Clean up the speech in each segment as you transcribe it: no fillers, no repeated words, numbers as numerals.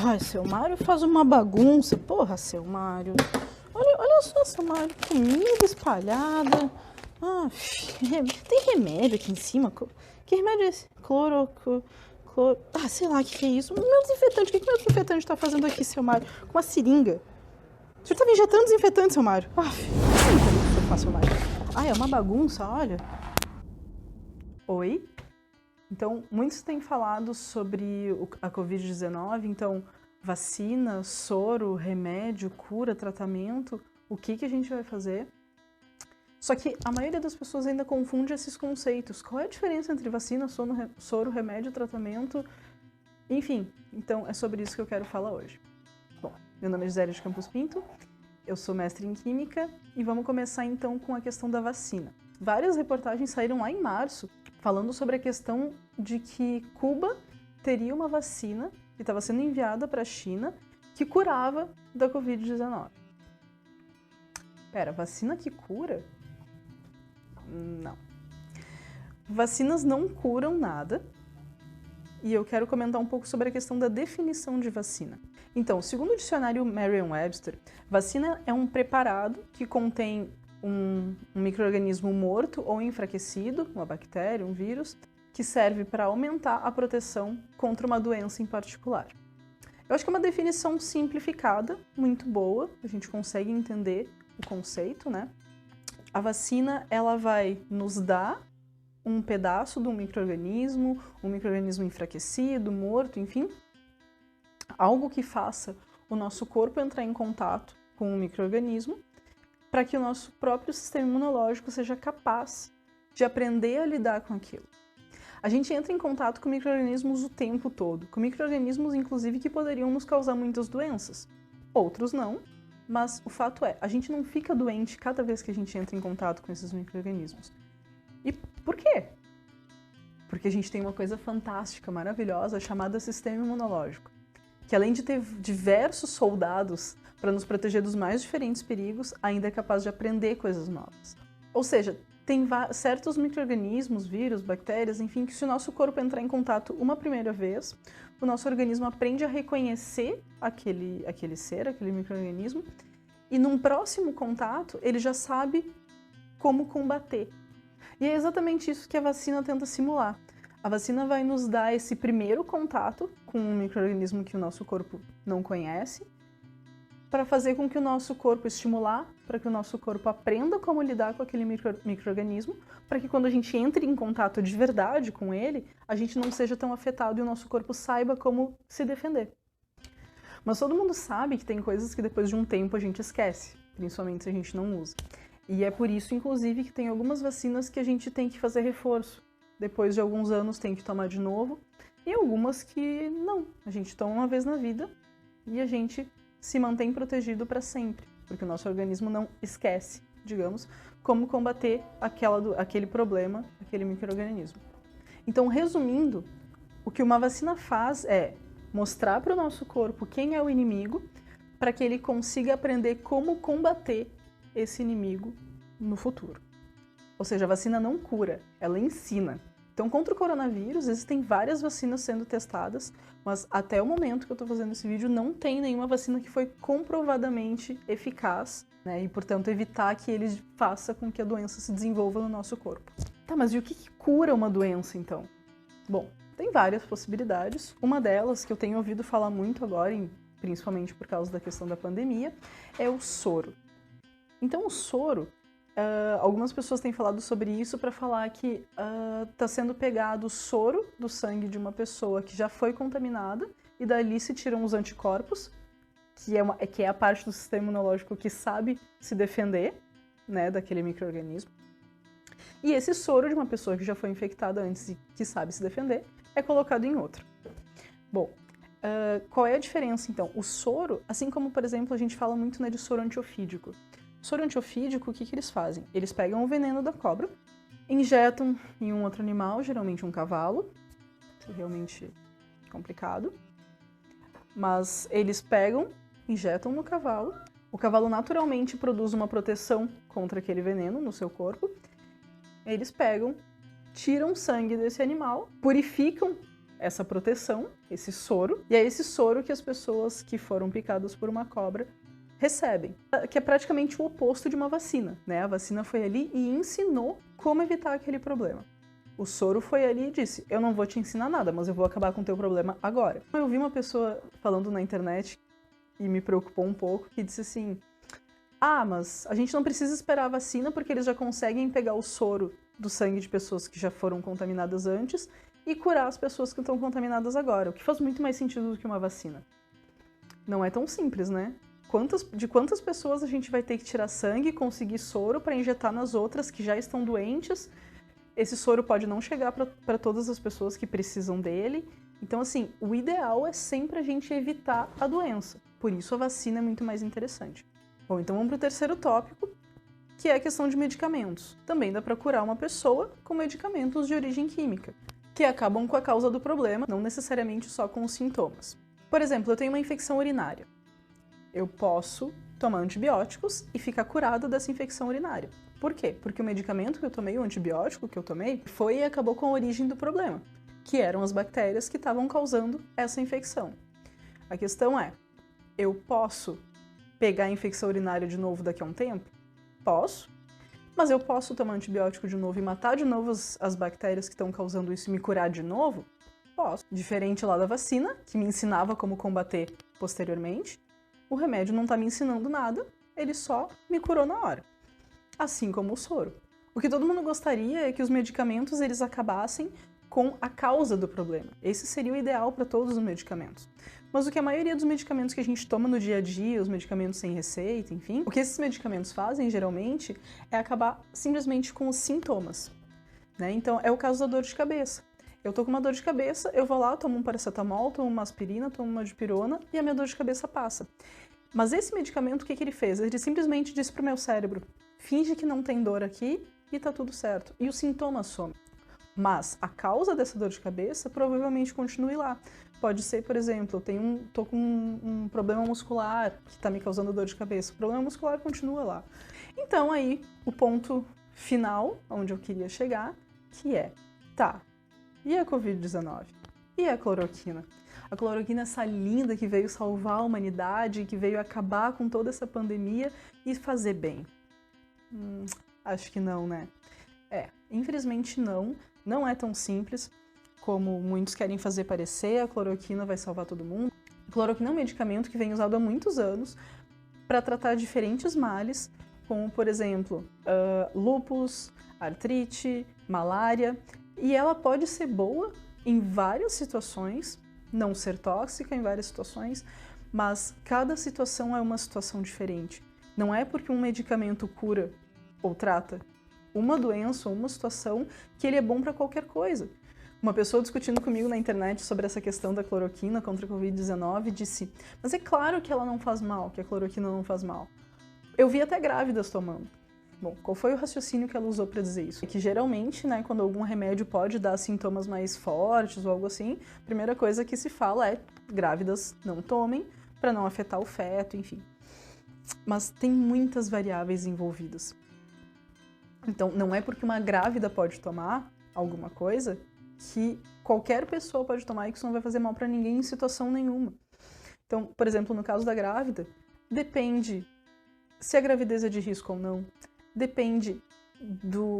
Ai, seu Mário faz uma bagunça. Porra, seu Mário. Olha só, seu Mário. Comida espalhada. Ah, tem remédio aqui em cima. Que remédio é esse? Ah, sei lá o que é isso. Meu desinfetante. O que meu desinfetante tá fazendo aqui, seu Mário? Com uma seringa. O senhor tava injetando desinfetante, seu Mário. Ah, não eu faço, seu Mário. Ai, é uma bagunça, olha. Oi? Então, muitos têm falado sobre a Covid-19, então, vacina, soro, remédio, cura, tratamento, o que a gente vai fazer? Só que a maioria das pessoas ainda confunde esses conceitos. Qual é a diferença entre vacina, soro, remédio, tratamento? Enfim, então é sobre isso que eu quero falar hoje. Bom, meu nome é Gisele de Campos Pinto, eu sou mestre em Química e vamos começar então com a questão da vacina. Várias reportagens saíram lá em março falando sobre a questão de que Cuba teria uma vacina que estava sendo enviada para a China que curava da Covid-19. Pera, vacina que cura? Não. Vacinas não curam nada e eu quero comentar um pouco sobre a questão da definição de vacina. Então, segundo o dicionário Merriam-Webster, vacina é um preparado que contém um micro-organismo morto ou enfraquecido, uma bactéria, um vírus, que serve para aumentar a proteção contra uma doença em particular. Eu acho que é uma definição simplificada, muito boa, a gente consegue entender o conceito, né? A vacina, ela vai nos dar um pedaço de um micro-organismo enfraquecido, morto, enfim, algo que faça o nosso corpo entrar em contato com o micro-organismo para que o nosso próprio sistema imunológico seja capaz de aprender a lidar com aquilo. A gente entra em contato com micro-organismos o tempo todo, com micro-organismos, inclusive, que poderiam nos causar muitas doenças. Outros não, mas o fato é, a gente não fica doente cada vez que a gente entra em contato com esses micro-organismos. E por quê? Porque a gente tem uma coisa fantástica, maravilhosa, chamada sistema imunológico, que além de ter diversos soldados para nos proteger dos mais diferentes perigos, ainda é capaz de aprender coisas novas. Ou seja, tem certos micro-organismos, vírus, bactérias, enfim, que se o nosso corpo entrar em contato uma primeira vez, o nosso organismo aprende a reconhecer aquele ser, aquele micro-organismo, e num próximo contato ele já sabe como combater. E é exatamente isso que a vacina tenta simular. A vacina vai nos dar esse primeiro contato com um micro-organismo que o nosso corpo não conhece, para fazer com que o nosso corpo estimular, para que o nosso corpo aprenda como lidar com aquele micro-organismo, para que quando a gente entre em contato de verdade com ele, a gente não seja tão afetado e o nosso corpo saiba como se defender. Mas todo mundo sabe que tem coisas que depois de um tempo a gente esquece, principalmente se a gente não usa. E é por isso, inclusive, que tem algumas vacinas que a gente tem que fazer reforço. Depois de alguns anos tem que tomar de novo, e algumas que não. A gente toma uma vez na vida e a gente se mantém protegido para sempre, porque o nosso organismo não esquece, digamos, como combater aquele problema, aquele micro-organismo. Então, resumindo, o que uma vacina faz é mostrar para o nosso corpo quem é o inimigo, para que ele consiga aprender como combater esse inimigo no futuro. Ou seja, a vacina não cura, ela ensina. Então, contra o coronavírus, existem várias vacinas sendo testadas, mas até o momento que eu estou fazendo esse vídeo, não tem nenhuma vacina que foi comprovadamente eficaz, né? E, portanto, evitar que ele faça com que a doença se desenvolva no nosso corpo. Tá, mas e o que cura uma doença, então? Bom, tem várias possibilidades. Uma delas, que eu tenho ouvido falar muito agora, principalmente por causa da questão da pandemia, é o soro. Então, o soro, algumas pessoas têm falado sobre isso para falar que está sendo pegado o soro do sangue de uma pessoa que já foi contaminada e dali se tiram os anticorpos, que é a parte do sistema imunológico que sabe se defender, né, daquele micro-organismo. E esse soro de uma pessoa que já foi infectada antes e que sabe se defender é colocado em outra. Bom, qual é a diferença então? O soro, assim como, por exemplo, a gente fala muito, né, de soro antiofídico. Soro antiofídico, o que eles fazem? Eles pegam o veneno da cobra, injetam em um outro animal, geralmente um cavalo, isso é realmente complicado, mas eles pegam, injetam no cavalo, o cavalo naturalmente produz uma proteção contra aquele veneno no seu corpo, eles pegam, tiram o sangue desse animal, purificam essa proteção, esse soro, e é esse soro que as pessoas que foram picadas por uma cobra recebem, que é praticamente o oposto de uma vacina, né? A vacina foi ali e ensinou como evitar aquele problema. O soro foi ali e disse, eu não vou te ensinar nada, mas eu vou acabar com o teu problema agora. Eu vi uma pessoa falando na internet, e me preocupou um pouco, que disse assim, mas a gente não precisa esperar a vacina porque eles já conseguem pegar o soro do sangue de pessoas que já foram contaminadas antes e curar as pessoas que estão contaminadas agora, o que faz muito mais sentido do que uma vacina. Não é tão simples, né? De quantas pessoas a gente vai ter que tirar sangue e conseguir soro para injetar nas outras que já estão doentes? Esse soro pode não chegar para todas as pessoas que precisam dele. Então, assim, o ideal é sempre a gente evitar a doença. Por isso a vacina é muito mais interessante. Bom, então vamos para o terceiro tópico, que é a questão de medicamentos. Também dá para curar uma pessoa com medicamentos de origem química, que acabam com a causa do problema, não necessariamente só com os sintomas. Por exemplo, eu tenho uma infecção urinária. Eu posso tomar antibióticos e ficar curada dessa infecção urinária. Por quê? Porque o medicamento que eu tomei, o antibiótico que eu tomei, foi e acabou com a origem do problema, que eram as bactérias que estavam causando essa infecção. A questão é, eu posso pegar a infecção urinária de novo daqui a um tempo? Posso. Mas eu posso tomar antibiótico de novo e matar de novo as bactérias que estão causando isso e me curar de novo? Posso. Diferente lá da vacina, que me ensinava como combater posteriormente, o remédio não está me ensinando nada, ele só me curou na hora. Assim como o soro. O que todo mundo gostaria é que os medicamentos eles acabassem com a causa do problema. Esse seria o ideal para todos os medicamentos. Mas o que a maioria dos medicamentos que a gente toma no dia a dia, os medicamentos sem receita, enfim, o que esses medicamentos fazem, geralmente, é acabar simplesmente com os sintomas, né? Então, é o caso da dor de cabeça. Eu tô com uma dor de cabeça, eu vou lá, tomo um paracetamol, tomo uma aspirina, tomo uma dipirona e a minha dor de cabeça passa. Mas esse medicamento, o que ele fez? Ele simplesmente disse pro meu cérebro, finge que não tem dor aqui e tá tudo certo. E os sintomas somem. Mas a causa dessa dor de cabeça provavelmente continue lá. Pode ser, por exemplo, eu tô com um problema muscular que está me causando dor de cabeça. O problema muscular continua lá. Então aí, o ponto final, onde eu queria chegar, que é, e a Covid-19? E a cloroquina? A cloroquina é essa linda que veio salvar a humanidade, que veio acabar com toda essa pandemia e fazer bem. Acho que não, né? Infelizmente não. Não é tão simples como muitos querem fazer parecer, a cloroquina vai salvar todo mundo. A cloroquina é um medicamento que vem usado há muitos anos para tratar diferentes males, como, por exemplo, lúpus, artrite, malária, e ela pode ser boa em várias situações, não ser tóxica em várias situações, mas cada situação é uma situação diferente. Não é porque um medicamento cura ou trata uma doença ou uma situação que ele é bom para qualquer coisa. Uma pessoa discutindo comigo na internet sobre essa questão da cloroquina contra a Covid-19 disse, mas é claro que ela não faz mal, que a cloroquina não faz mal. Eu vi até grávidas tomando. Bom, qual foi o raciocínio que ela usou para dizer isso? É que geralmente, né, quando algum remédio pode dar sintomas mais fortes ou algo assim, a primeira coisa que se fala é grávidas não tomem para não afetar o feto, enfim. Mas tem muitas variáveis envolvidas. Então, não é porque uma grávida pode tomar alguma coisa que qualquer pessoa pode tomar e que isso não vai fazer mal para ninguém em situação nenhuma. Então, por exemplo, no caso da grávida, depende se a gravidez é de risco ou não, depende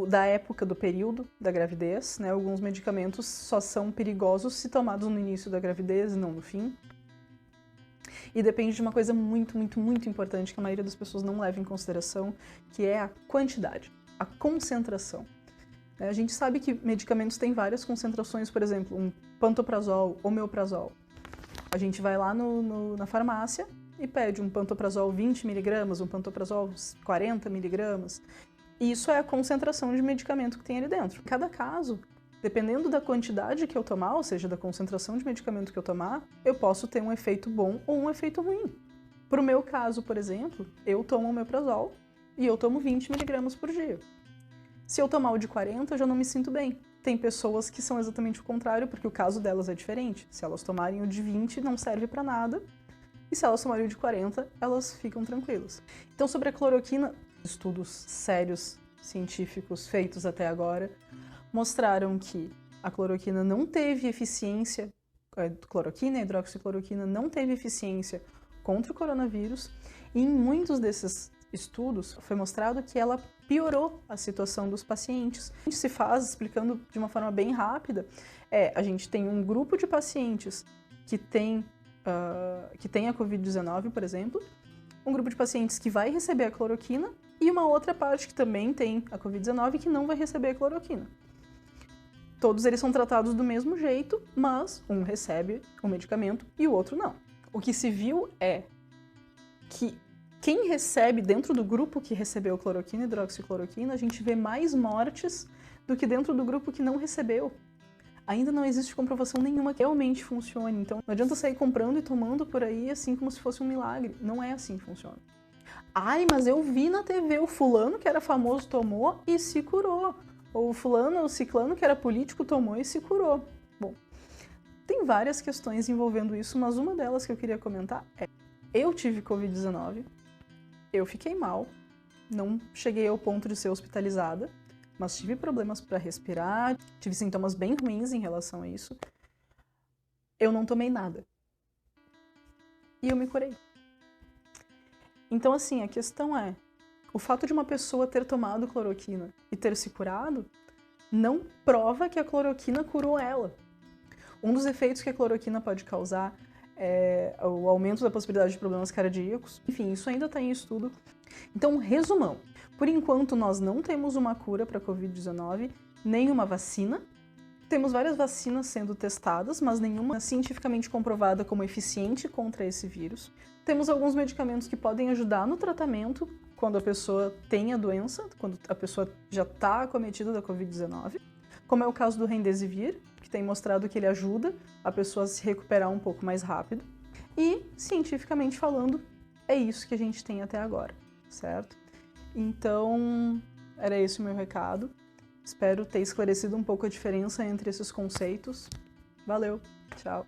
da época do período da gravidez, né? Alguns medicamentos só são perigosos se tomados no início da gravidez e não no fim. E depende de uma coisa muito, muito, muito importante que a maioria das pessoas não leva em consideração, que é a quantidade, a concentração. A gente sabe que medicamentos têm várias concentrações, por exemplo, um pantoprazol, omeprazol. A gente vai lá na farmácia e pede um pantoprazol 20mg, um pantoprazol 40mg. E isso é a concentração de medicamento que tem ali dentro. Cada caso, dependendo da quantidade que eu tomar, ou seja, da concentração de medicamento que eu tomar, eu posso ter um efeito bom ou um efeito ruim. Para o meu caso, por exemplo, eu tomo omeprazol e eu tomo 20mg por dia. Se eu tomar o de 40, eu já não me sinto bem. Tem pessoas que são exatamente o contrário, porque o caso delas é diferente. Se elas tomarem o de 20, não serve para nada. E se elas tomarem o de 40, elas ficam tranquilas. Então, sobre a cloroquina, estudos sérios, científicos, feitos até agora, mostraram que a cloroquina não teve eficiência cloroquina, a hidroxicloroquina não teve eficiência contra o coronavírus, e em muitos desses estudos foi mostrado que ela piorou a situação dos pacientes. A gente se faz, explicando de uma forma bem rápida, a gente tem um grupo de pacientes que tem a Covid-19, por exemplo, um grupo de pacientes que vai receber a cloroquina e uma outra parte que também tem a Covid-19 que não vai receber a cloroquina. Todos eles são tratados do mesmo jeito, mas um recebe o medicamento e o outro não. O que se viu é que quem recebe dentro do grupo que recebeu cloroquina e hidroxicloroquina, a gente vê mais mortes do que dentro do grupo que não recebeu. Ainda não existe comprovação nenhuma que realmente funcione, então não adianta sair comprando e tomando por aí assim como se fosse um milagre. Não é assim que funciona. Ai, mas eu vi na TV o fulano que era famoso tomou e se curou. Ou o fulano ou o ciclano que era político tomou e se curou. Bom, tem várias questões envolvendo isso, mas uma delas que eu queria comentar é: eu tive Covid-19, eu fiquei mal, não cheguei ao ponto de ser hospitalizada, mas tive problemas para respirar, tive sintomas bem ruins em relação a isso. Eu não tomei nada. E eu me curei. Então, assim, a questão é, o fato de uma pessoa ter tomado cloroquina e ter se curado não prova que a cloroquina curou ela. Um dos efeitos que a cloroquina pode causar é o aumento da possibilidade de problemas cardíacos. Enfim, isso ainda está em estudo. Então, resumão. Por enquanto, nós não temos uma cura para a Covid-19, nem uma vacina. Temos várias vacinas sendo testadas, mas nenhuma cientificamente comprovada como eficiente contra esse vírus. Temos alguns medicamentos que podem ajudar no tratamento quando a pessoa tem a doença, quando a pessoa já está acometida da Covid-19, como é o caso do Remdesivir, que tem mostrado que ele ajuda a pessoa a se recuperar um pouco mais rápido. E, cientificamente falando, é isso que a gente tem até agora, certo? Então, era esse o meu recado. Espero ter esclarecido um pouco a diferença entre esses conceitos. Valeu, tchau!